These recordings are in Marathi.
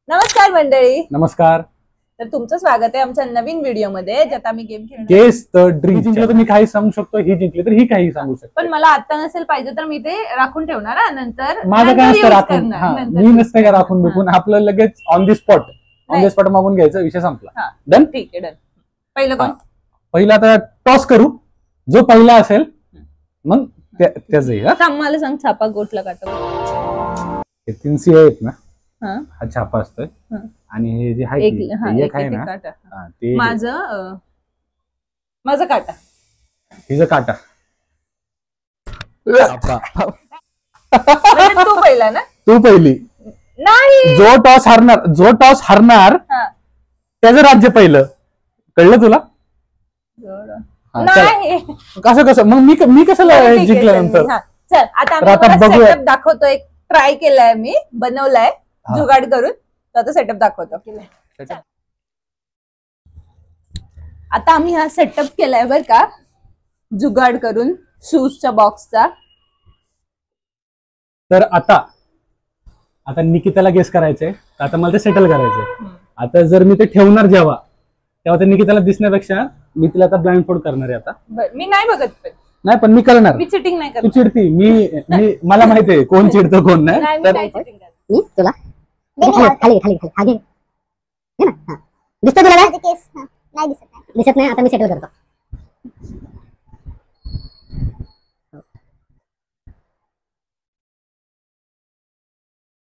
नमस्कार मंडळी. नमस्कार. तर तुमचं स्वागत आहे आमच्या नवीन व्हिडिओ मध्ये, ज्यात आम्ही गेम खेळणार. Guess the drink. जिंकलं तर मी काही सांगू शकतो, ही जिंकली तर ही काही सांगू शकतो. पण मला आता नसेल पाहिजे तर मी ते राखून ठेवणार हा. नंतर माझं काय use नसतं राखून. करणार. मी नसतं का राखून बिकून, आपलं लगेच ऑन दी स्पॉट मागून घ्यायचं, विषय संपला. डन. ठीक आहे, डन. पहिलं कोण? पहिला आता टॉस करू, जो पहिला असेल मग त्याच. मला सांग, छापा गोठला काटा. हे 3 सी आहेत ना, हा, हा छापा असतोय. आणि हे जे आहे एक आहे ना, काटा. ते माझा काटा, हिचा काटा. म्हणजे तू पहिला ना. तू पहिली. नाही, जो टॉस हरणार त्याचं राज्य पहिलं. कळलं तुला? नाही, कसं मग मी कशाला जिंकल्यानंतर. चल आता सेटअप दाखवतो. एक ट्राय केलाय, मी बनवलाय जुगाड करून. तर सेटअप दाखवतो. आता आम्ही हा सेटअप केलाय बर का, जुगाड करून शूजच्या बॉक्सचा. तर आता निकिताला गेस करायचंय. आता मला ते सेटल करायचंय. आता जर मी ते ठेवणार तेव्हा ते निकिताला दिसण्यापेक्षा मी तिला आता ब्लाइंड फोल्ड करणार आहे. आता मी नाही बघत, नाही पण मी करणार. मी चिटिंग नाही करत. तू चिडती, मी मला माहितीये कोण चिडतो कोण नाही. तुला खाली खाली खाली दिसत तुला नाही दिसत नाही. आता मी सेटल करतो.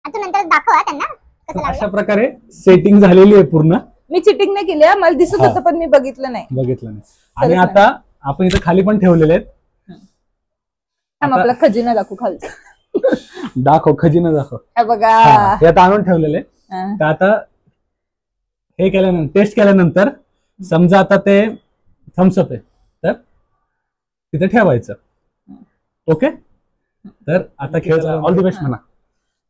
आता नंतर दाखवा त्यांना. अशा प्रकारे सेटिंग झालेली आहे पूर्ण. मी चिटिंग नाही केली, मला दिसत होतं पण मी बघितलं नाही. आणि आता आपण इथं खाली पण ठेवलेले आहेत. आपला खजिना दाखवू खालचा. दाखव खजिना दाखव. बघा, हे आता आणून ठेवलेले. तर आता हे केल्यानंतर, टेस्ट केल्यानंतर समजा आता ते थम्सअप आहे तर तिथे ठेवायचं. ओके. तर आता खेळ ऑल द बेस्ट म्हणा.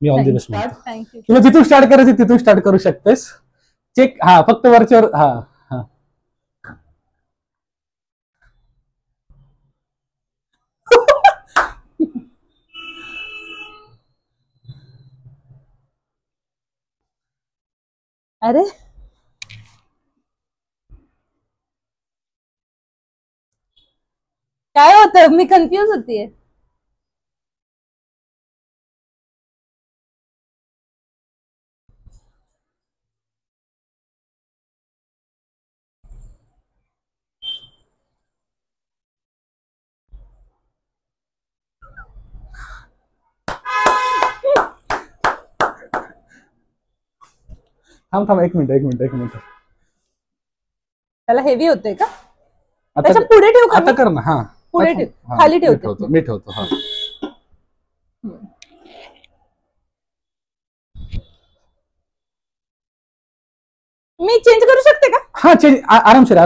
मी ऑल द बेस्ट म्हणतो. तुला जिथून स्टार्ट करायचं तिथून स्टार्ट करू शकतेस. चेक. हा, फक्त वरच्यावर. हा अरे काय होतं, मी कन्फ्युज होतीये. थांब एक मिनिट. त्याला हेवी होतंय का? त्याच्या पुढे ठेवू का? आता कर ना. हा, पुढे ठेव, खाली ठेवतो. मी ठेवतो. हा, मी चेंज करू शकते का? हा, चेंज आरामशीर.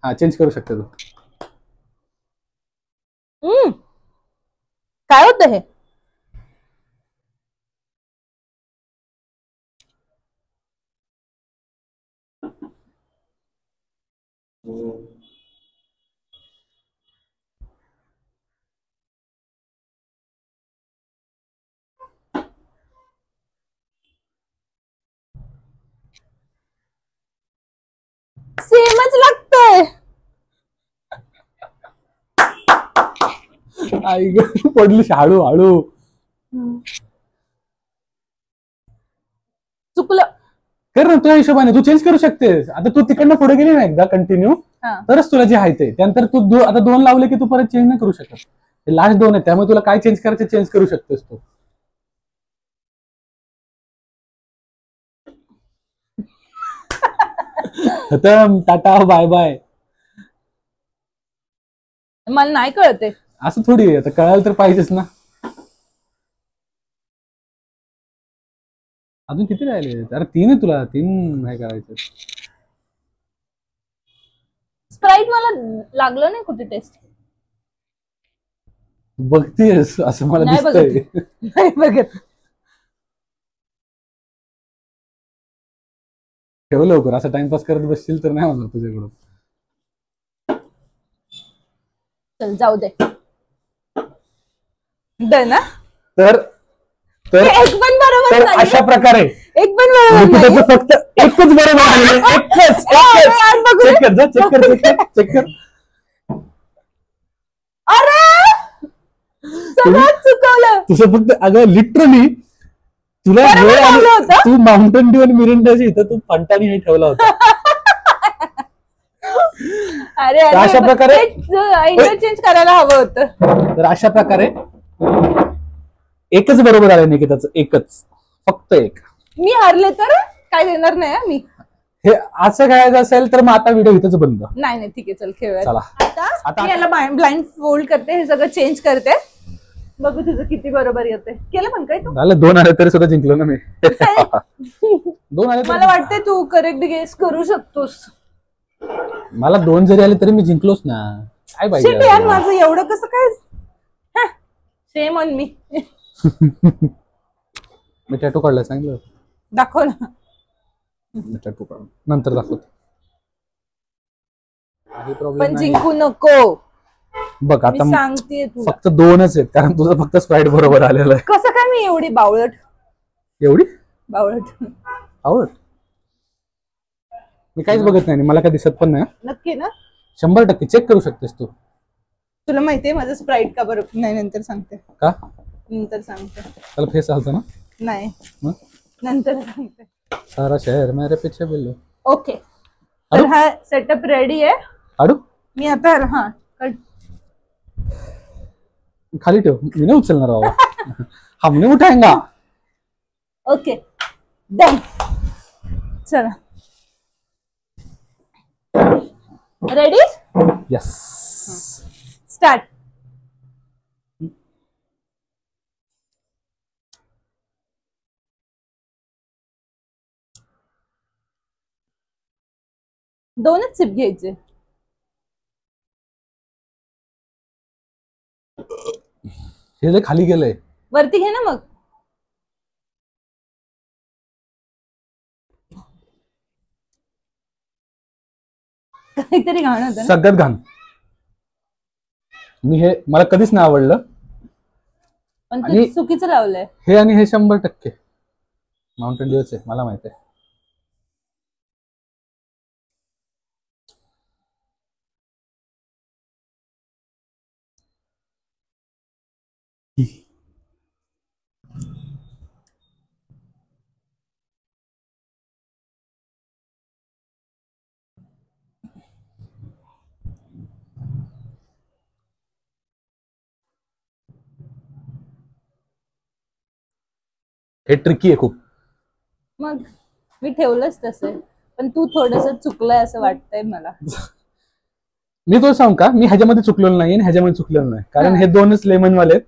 हा, चेंज करू शकते तू. काय होतं हे? सेमच लागतोय. आई पडली हळू. चुकलं. कर ना तुझ्या हिशोबाने. तू चेंज करू शकतेस. आता तू तिकडनं पुढे गेली ना एकदा कंटिन्यू, तरच तुला जे आहे ते. त्यानंतर तू आता 2 लावले की तू परत चेंज नाही करू शकत. लास्ट 2 आहेत, त्यामुळे तुला काय चेंज करायचं चेंज करू शकतेस तू. खतम. Tata bye bye. मला नाही कळते. असं थोडी. आता कळायला तर पाहिजेच ना. अजून किती राहिले? अरे 3 आहे तुला. 3 नाही करायचं. स्प्राईट मला लागलं नाही कुठे टेस्ट. बघतेस असं मला दिसतंय. नाही बघत. ठेव लवकर. असं टाइमपास करत बसशील तर नाही होणार तुझ्याकडून. चल जाऊ दे. डन. तर एक पण बरोबर तर अशा प्रकारे एक पण बरोबर नाही. निकिताचं फक्त एकच बरोबर आलेलं आहे. एकच चेक कर जा, चेक कर चेक कर चेक कर. अरे सगळं चुकवलं. तुझं फक्त अगं लिटरली तुला बरोबर वेळ आली- लावलं होतं. तू माउंटेन ड्यू आणि मिरिंडाची इथं तू फंटानी हे ठेवला होता. अरे तर अशा प्रकारे इंटरचेंज करायला हवं होतं. तर अशा प्रकारे एकच बरोबर आलं निकिताचं, एकच, फक्त एक. मी हारले तर काय देणार नाही हा मी. हे असं खेळायचं असेल तर मग आता व्हिडिओ इथंच बंद. नाही ठीक आहे, चल खेळूया. चला आता मी याला ब्लाइंड फोल्ड करते, हे सगळं चेंज करते. बघू तुझं किती बरोबर येते. केलं पण काय तू? झालं 2 आले तरी सुद्धा जिंकलो ना मी. 2 आले मला वाटतंय तू करेक्ट गेस करू शकतोस. मला 2 जरी आले तरी मी जिंकलोच ना. काय Shit पाहिजे यार, माझं एवढं कसं काय. Same on me. Me tattoo काढला सांगितलं. दाखव ना. टॅटू काढ नंतर दाखवतो. काही प्रॉब्लेम पण नाही. जिंकू नको. बघ मी आता सांगते तुला. फक्त 2च आहेत कारण तुझं फक्त स्प्राईट बरोबर आलेलं आहे. कसं काय मी एवढी बावळट. एवढी बावळट मी काहीच बघत नाही, मला काय दिसत पण नाही. नक्की ना? 100% चेक करू शकतेस तू. तुला माहितीये माझं स्प्राईट का बरोबर नाही? नंतर सांगते. का? नंतर सांगते. त्याला फेस आलता ना? नाही मग? नंतर सांगते. सारा शहर मेरे पीछे बोलो. ओके, तर हा सेटअप रेडी आहे. आडू मी आता कट खाली ठेव, मी नाही उचलणार बाबा. हमने उठाएंगा. Okay done. चला रेडी, यस. स्टार्ट. दोनच सिप घ्यायचे. हे जे खाली गेलंय वरती घे ना मग. काहीतरी घाण होतं ना. सगळ्यात घाण. मी हे मला कधीच नाही आवडलं. पण तू आणि- चुकीचं लावलंय. हे आणि हे 100% माउंटेन ड्यूच आहे, मला माहिती आहे. हे ट्रिकी आहे खूप. मग मी ठेवलंच तसं, पण तू थोडस चुकलंय असं वाटतंय मला. मी तो सांग का, मी ह्याच्यामध्ये चुकलेलो नाही आणि ह्याच्यामध्ये चुकलेलो नाही, कारण हे 2च लेमन वाले आहेत.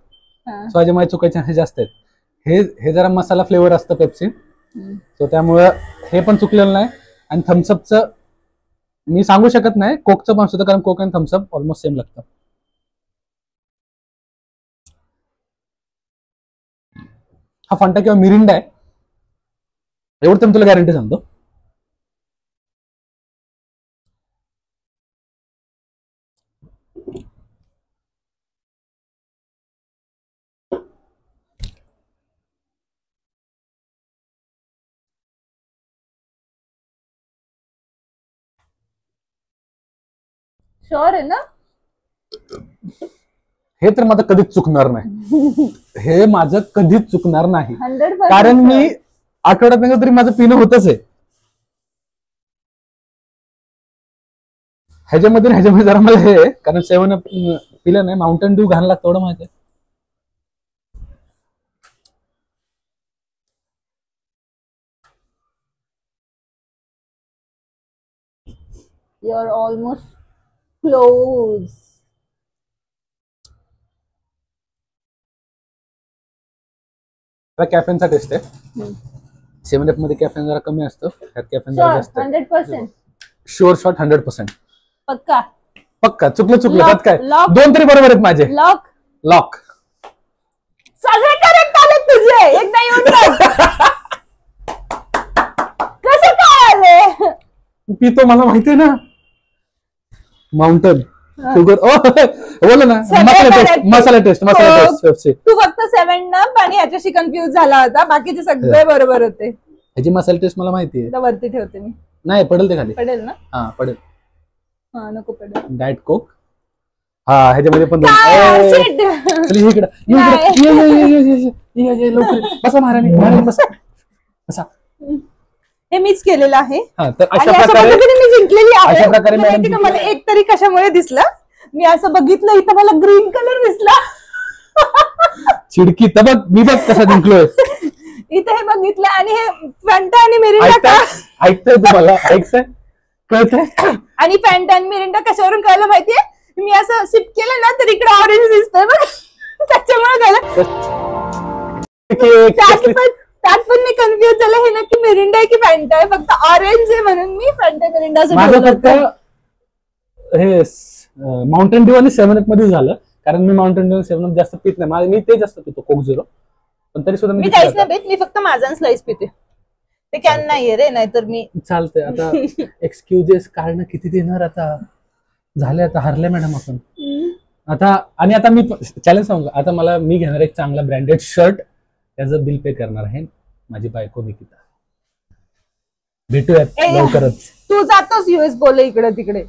सो ह्याच्यामध्ये चुकायचे हे जास्त आहेत. हे जरा मसाला फ्लेवर असतं पेप्सी, सो त्यामुळं हे पण चुकलेलं नाही. आणि थम्सअपचं मी सांगू शकत नाही, कोकचं पण असतं, कारण कोक आणि थम्सअप ऑलमोस्ट सेम लागतं. हा फंटा किंवा मिरिंडा आहे, एवढं तर मी तुला गॅरंटी सांगतो. शुअर आहे ना? हे तर माझं कधीच चुकणार नाही. हे माझं कधीच चुकणार नाही, 100%. कारण मी आठवड्यात नाही तरी माझं पिणं होतच आहे. ह्याच्यामध्ये जरा मला हे आहे, कारण 7 पिलं नाही, माउंटेन ड्यू घाण लागतं एवढं माहिती आहे. You're almost close. कॅफेनचा टेस्ट आहे. 7 मध्ये कॅफेन जरा कमी असतं, ह्यात कॅफेन जरा Sure, जास्त आहे. 100%. Sure shot 100%. पक्का. पक्का. चुकलं Lock, त्यात काय, lock. 2 तरी बरोबर आहेत माझे. लॉक. लॉक. सगळे करेक्ट आले तुझे. एकदा येऊन बघ. कसं काय आले? पितो मला माहितीये ना. माउंटन शुगर बोल ना. मसाला टेस्ट पेप्सी. तू फक्त 7 अप आणि ह्याच्याशी कन्फ्युज झाला होता, बाकीचे सगळे बरोबर होते. ह्याची मसाला टेस्ट मला माहिती आहे. वरती ठेवते मी. नाही पडेल ते खाली. पडेल ना. हा पडेल. हा नको पडेल. डाएट कोक. हा ह्याच्यामध्ये पण बसा महाराणी बसा. हे मीच केलेलं आहे. तर अशा प्रकारे मी जिंकलेली आहे. अशा प्रकारे मॅडम मला एक तरी कशामुळे दिसलं, मी असं बघितलं इथं मला ग्रीन कलर दिसला. चिडकी तर बघ मी बघ कसा जिंकलोय. इथे हे बघितलं आणि हे फॅन्टा आणि मिरिंडा ऐकतोय तुम्हाला ऐकतंय कळतंय. आणि फॅन्टा आणि मिरिंडा कशावरून कळलं माहितीये, मी असं सिप केलं ना तर इकडे ऑरेंज दिसतंय बघ, त्याच्यामुळे कळलं. त्यात पण मी कन्फ्युज झालं, हे नक्की मिरिंडा आहे की फॅन्टा आहे, फक्त ऑरेंज आहे म्हणून मी फॅन्टा मिरिंडा माझं फक्त हे माउंटेन ड्यू आणि 7 मध्ये झालं, कारण मी माउंटेन ड्यू 7 जास्त पित नाही. मी ते जास्त पितो कोक झिरो, पण तरी सुद्धा मी काहीच नाही पित. मी फक्त माझा स्लाइस पिते, ते कॅन नाहीये रे, नाहीतर मी चालतंय. आता एक्सक्युजेस कारण किती देणार, आता झाले, आता हरले मॅडम आपण आता. आणि आता मी चॅलेंज सांगू, आता मी घेणार एक चांगला ब्रँडेड शर्ट, त्याचं बिल पे करणार आहे माझी बायको निकिता. भेटूयात लवकरच. तू जातोस US बोल इकडे तिकडे.